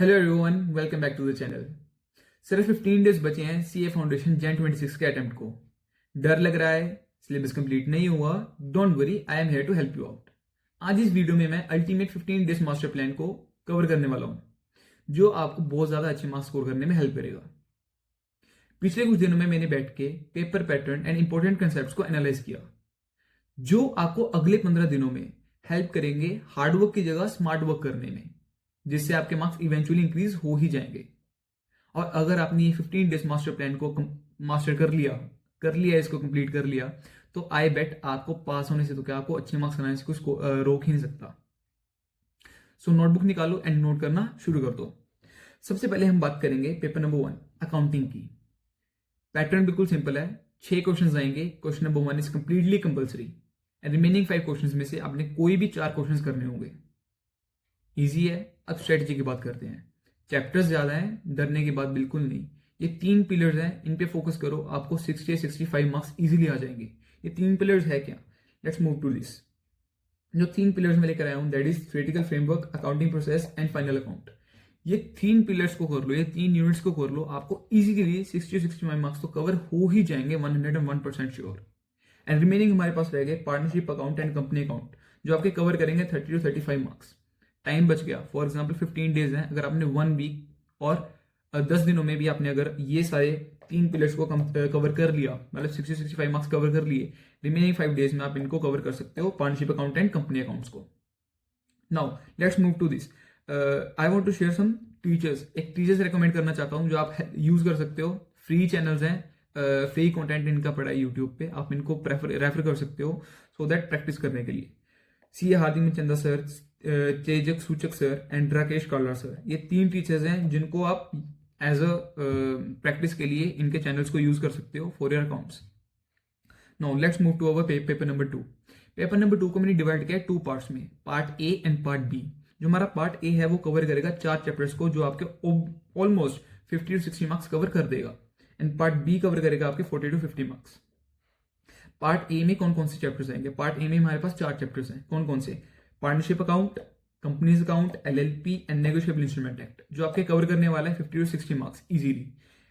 Hello everyone, welcome back to the channel. सिर्फ 15 days बचे हैं सीए फाउंडेशन जैन 26 के अटेम्प्ट को। डर लग रहा है, सिलेबस कंप्लीट नहीं हुआ? Don't worry, I am here to help you out. आज इस वीडियो में मैं अल्टीमेट 15 डेज मास्टर प्लान को कवर करने वाला हूं, जो आपको बहुत ज्यादा अच्छे मार्क्स स्कोर करने में हेल्प करेगा। पिछले कुछ दिनों में मैंने बैठ के paper pattern and important concept को एनालाइज किया, जो आपको अगले 15 दिनों में हेल्प करेंगे हार्डवर्क की जगह स्मार्ट वर्क करने में, जिससे आपके मार्क्स इवेंचुअली इंक्रीज हो ही जाएंगे। और अगर आपने ये 15 डेज मास्टर प्लान को मास्टर कर लिया इसको कंप्लीट कर लिया, तो आई बेट आपको पास होने से तो क्या, आपको अच्छे मार्क्स बनाने से कुछ रोक ही नहीं सकता। सो नोटबुक निकालो एंड नोट करना शुरू कर दो। सबसे पहले हम बात करेंगे पेपर नंबर 1 अकाउंटिंग की। पैटर्न बिल्कुल सिंपल है, 6 क्वेश्चन आएंगे। Question number 1 is completely compulsory and remaining 5 question में से आपने कोई भी 4 क्वेश्चन करने होंगे। इजी है। अब स्ट्रेटजी की बात करते हैं। चैप्टर्स ज्यादा हैं, डरने की बात बिल्कुल नहीं। ये 3 पिलर्स हैं, इन पे फोकस करो, आपको 60-65 मार्क्स इजीली आ जाएंगे। ये 3 पिलर्स है क्या? Let's move to this. जो 3 पिलर्स मैं लेकर आया हूं, that is theoretical framework, accounting process and final account. ये 3 पिलर्स को कर लो, ये 3 यूनिट्स को कर लो, आपको इजीली 60-65 मार्क्स तो कवर हो ही जाएंगे, 101% श्योर। एंड रिमेनिंग हमारे पास रह गए partnership account and company account, जो आपके कवर करेंगे 30-35 मार्क्स। टाइम बच गया। फॉर एग्जाम्पल 15 डेज हैं, अगर आपने 1 वीक और 10 दिनों में भी आपने अगर ये सारे 3 पिलर्स को कवर कर लिया, मतलब 60-65 मार्क्स कवर कर लिए, रिमेनिंग 5 डेज में आप इनको कवर कर सकते हो, partnership account and company accounts को। Now let's move to this. I want to share some teachers. एक टीचर्स रेकमेंड करना चाहता हूँ जो आप यूज कर सकते हो। फ्री चैनल्स हैं, फ्री कंटेंट इनका पड़ा है यूट्यूब पे, आप इनको रेफर कर सकते हो सो दैट प्रैक्टिस करने के लिए। सी हार्दिक चंदा सर, तेजक सूचक sir and Rakesh Kalra sir, ये 3 टीचर्स हैं जिनको आप एज अ प्रैक्टिस के लिए इनके चैनल्स को यूज कर सकते हो for your accounts. Now let's move to our paper number 2। Paper number 2 को मैंने डिवाइड किया 2 पार्ट्स में, part A and part B. जो हमारा पार्ट ए है वो कवर करेगा 4 चैप्टर्स को, जो आपके ऑलमोस्ट 50-60 मार्क्स कवर कर देगा। एंड पार्ट बी कवर करेगा आपके 40-50 मार्क्स। पार्ट ए में कौन कौन से चैप्टर्स आएंगे? पार्ट ए में हमारे पास 4 चैप्टर्स हैं। कौन कौन से? Partnership account, companies account, LLP and negotiable instrument act, जो आपके कवर करने वाला है 50-60 marks easily.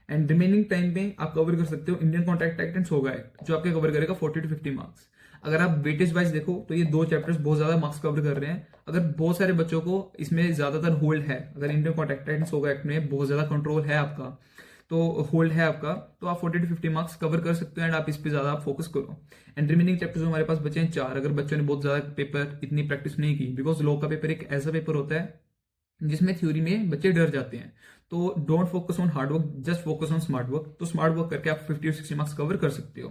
And remaining time में आप कवर कर सकते हो Indian contract act and SOGA act, जो आपके कवर करेगा 40-50 मार्क्स। अगर आप वेटेज वाइज देखो तो ये 2 चैप्टर्स बहुत ज्यादा मार्क्स कवर कर रहे हैं। अगर बहुत सारे बच्चों को इसमें ज्यादातर होल्ड है, अगर Indian contract act and SOGA act में बहुत ज्यादा कंट्रोल है आपका, तो होल्ड है आपका, तो आप 40-50 मार्क्स कवर कर सकते हो एंड आप इस पे ज्यादा फोकस करो। एंड रिमेनिंग चैप्टर्स हमारे पास बचे हैं 4। अगर बच्चों ने बहुत ज्यादा पेपर इतनी प्रैक्टिस नहीं की, बिकॉज लॉ का पेपर एक ऐसा पेपर होता है जिसमें थ्योरी में बच्चे डर जाते हैं, तो don't focus on hard work, just focus on smart work. तो स्मार्ट वर्क करके आप 50-60 मार्क्स कवर कर सकते हो।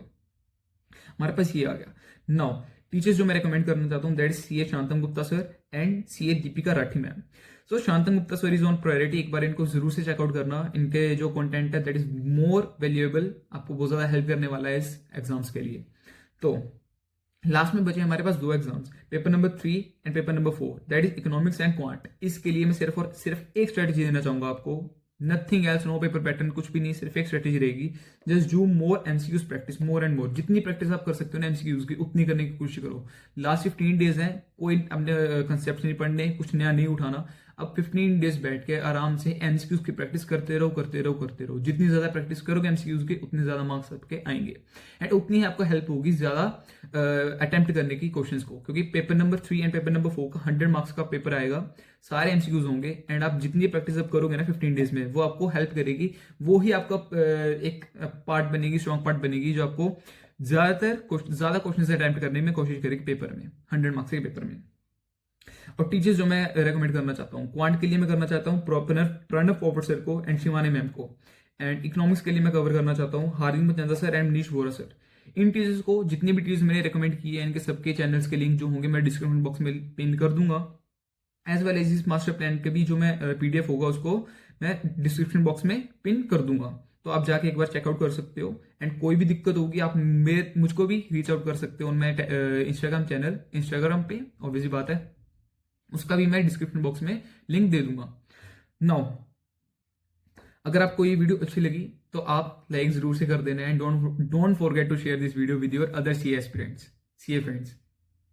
हमारे पास ये आ गया। नाउ टीचर्स जो मैं रेकमेंड करना चाहता हूँ, that is CA Shantam Gupta sir and CA Deepika Rathi ma'am. So Shantam Gupta sir is on priority, एक बार इनको जरूर से चेकआउट करना। इनके जो कंटेंट है दैट इज मोर वैल्यूएबल, आपको बहुत ज्यादा हेल्प करने वाला है इस एग्जाम्स के लिए। तो लास्ट में बचे हमारे पास 2 exams, paper number 3 and paper number 4, that is economics and quant. इसके लिए मैं सिर्फ और सिर्फ एक स्ट्रेटेजी देना चाहूंगा आपको, nothing else, no paper pattern, कुछ भी नहीं, सिर्फ एक स्ट्रेटेजी रहेगी। Just do more MCQs practice, more and more. जितनी प्रैक्टिस आप कर सकते हो ना एमसीक्यूज की, उतनी करने की कोशिश करो। लास्ट 15 डेज है, कोई अपने कंसेप्ट नहीं पढ़ने, कुछ नया नहीं उठाना। अब 15 डेज बैठ के आराम से एमसीक्यूज की प्रैक्टिस करते रहो करते रहो करते रहो। जितनी ज्यादा प्रैक्टिस करोगे एमसीक्यूज की, उतने ज्यादा मार्क्स आपके आएंगे एंड उतनी ही आपको हेल्प होगी ज्यादा अटेम्प्ट करने की क्वेश्चंस को, क्योंकि paper number 3 and paper number 4 का 100 मार्क्स का पेपर आएगा, सारे एमसीक्यूज होंगे। एंड आप जितनी प्रैक्टिस अब करोगे ना 15 डेज में, वो आपको हेल्प करेगी। वो ही आपका एक पार्ट बनेगी, स्ट्रॉन्ग पार्ट बनेगी, जो आपको ज्यादा क्वेश्चन अटेम्प्ट करने में कोशिश करेगी पेपर में, 100 मार्क्स के पेपर में। और टीचर्स जो मैं रेकमेंड करना चाहता हूँ, क्वांट के लिए मैं करना चाहता हूँ प्रणव पोपट सर को एंड शिवानी मैम को। एंड इकोनॉमिक्स के लिए मैं कवर करना चाहता हूँ हार्दिक चंदा sir and Manish Vora sir. In teachers को, जितनी भी टीचर्स मैंने रेकमेंड किए हैं, इनके सबके चैनल्स के लिंक जो होंगे मैं डिस्क्रिप्शन बॉक्स में पिन कर दूंगा। एज वेल एज इस मास्टर प्लान के भी जो मैं पीडीएफ होगा उसको मैं डिस्क्रिप्शन बॉक्स में पिन कर दूंगा, तो आप जाके एक बार चेकआउट कर सकते हो। एंड कोई भी दिक्कत होगी आप मुझको भी रीच आउट कर सकते हो। मैं इंस्टाग्राम पे ऑब्वियसली बात है, उसका भी मैं डिस्क्रिप्शन बॉक्स में लिंक दे दूंगा। नाउ अगर आपको ये वीडियो अच्छी लगी तो आप लाइक जरूर से कर देना and don't forget to share this video with your other CA aspirants, CA friends.